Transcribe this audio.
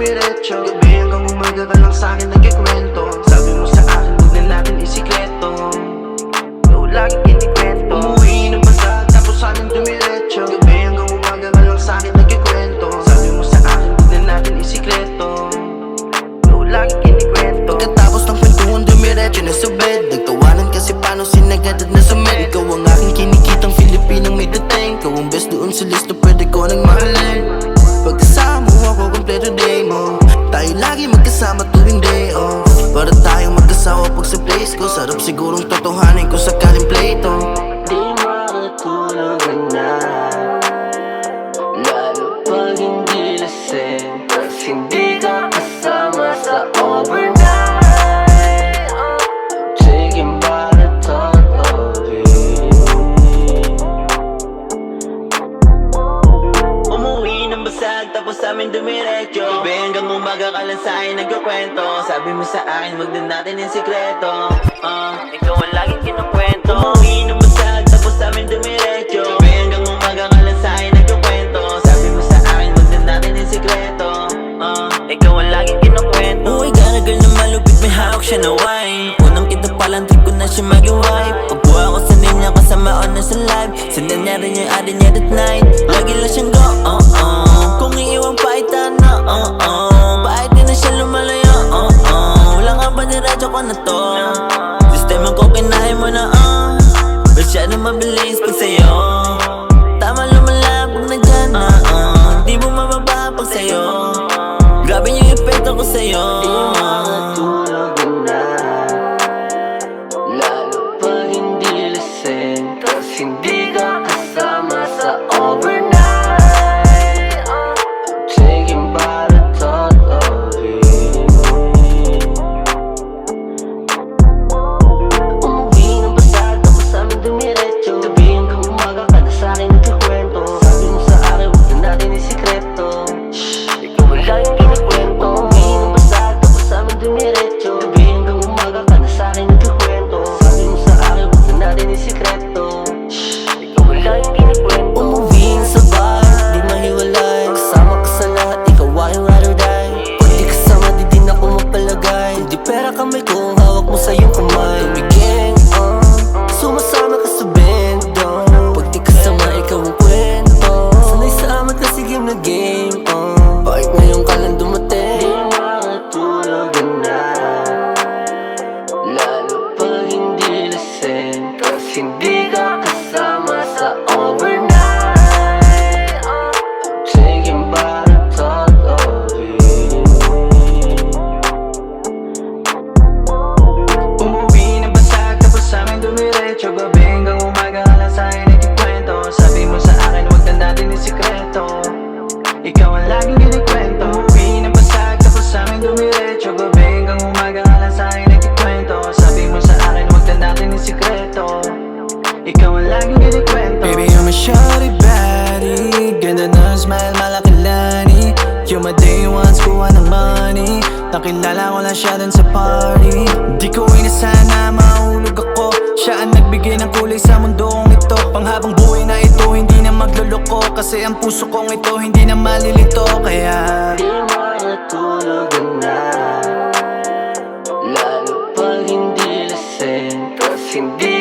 dumiretso. Gabi hanggang umaga ka lang sa'kin nagkikwento. Sabi mo sa akin huwag na natin isikreto. Ikaw laging kinikwento. Umuwi ng basag tapos sa'kin dumiretso. Gabi hanggang umaga ka lang sa'kin nagkikwento. Sabi mo sa akin huwag na natin isikreto. Ikaw laging kinikwento. Pagkatapos ng kwentuhan dumiretso na sa bed. Nagtawanan kasi paano sinagad at nasumit. Ikaw ang aking kinikitang Filipinang may dating. Ikaw ang best doon sa list na pwede ko nang mahalin. Pagkasama mo ako kompleto day mo. Tayo lagi magkasama tuwing day off. Para tayong magkasawa pag sa place ko. Sarap sigurong totohanin ko sakaling play to. Di makatulog na, lalo pag hindi lasing. Tas hindi ka kasama sa overnight. Taking by the thought of it. Umuwi ng basag tapos amin dumiretso. Gabi hanggang umaga ka lang sa'kin nagkukwento. Sabi mo sa akin wag na natin yung sikreto. Ikaw ang laging kinukwento. Umuwi ng basag tapos amin dumiretso. Gabi hanggang umaga ka lang sa'kin nagkukwento. Sabi mo sa akin wag na natin yung sikreto. Ikaw ang laging kinukwento. Uy, garagal na malupit may hawak siya na wine. Unang kita palang trip ko na siya maging wife. Pagkuha ko sa niya kasama on na sa live. Sundan niya rin yung adi niya that night. Lagi lang siyang go, kung iiwan pa itana, bakit di na siya lumalayo, wala nga ba diretso ko na to. Sistema ko kinahin mo na, masyado mabilis pag sa'yo. Tama lumalabog na dyan na, di mo mababa pag sa'yo. Grabe yung epekto ko sa'yo. Di makatulog na, lalo pag hindi lasing. Tas hindi ka kasama sa overnight. Taking by the thought of it. Umuwi ng basag tapos amin dumiretso. Gabi hanggang umaga ka na sa'kin nagkikwento. Sabi mo sa akin huwag na natin isikreto. Ikaw ang laging kinikwento. Umuwi ng basag tapos amin dumiretso. Gabi hanggang umaga ka na sa'kin nagkikwento. Sabi mo sa akin huwag na natin isikreto. Ikaw ang laging kinikwento. Umuwi sa bar, di mahiwalay. Kasama ka sa lahat, ikaw aking ride or die. Pag di kasama, di din ako mapalagay. Hindi pera kamay ko, hawak mo sa iyong kamay. Tumigeng, sumasama ka sa bendo. Pag di kasama, ikaw ang kwento. Sanay sa amat kasi game na game, bakit ngayon ka lang dumating? Di makatulog na, lalo pag hindi lasing. Tas hindi ka kasama sa overnight. Taking by the thought of it. Umuwi ng basag tapos sa'min dumiretso. Gabi hanggang umaga ka lang sa'kin nagkikwento. Sabi mo sa akin huwag na natin isikreto. Ikaw ang laging kinikwento. Umuwi ng basag tapos sa'min dumiretso. Gabi hanggang umaga ka lang sa'kin nagkikwento. Sabi mo sa akin huwag na natin isikreto. Ikaw ang laging kinikwento. Baby, you're my shawty baddie. Ganda ng smile, malaki lani. You're my day ones, kuha ng money. Nakilala ko lang siya dun sa party. Di ko inasahan na mahulog ako. Siya ang nagbigay ng kulay sa mundo kong ito. Panghabang buhay na ito, hindi na magluloko. Kasi ang puso kong ito, hindi na malilito. Kaya Di makatulog na, lalo pag hindi lasing. Tas hindi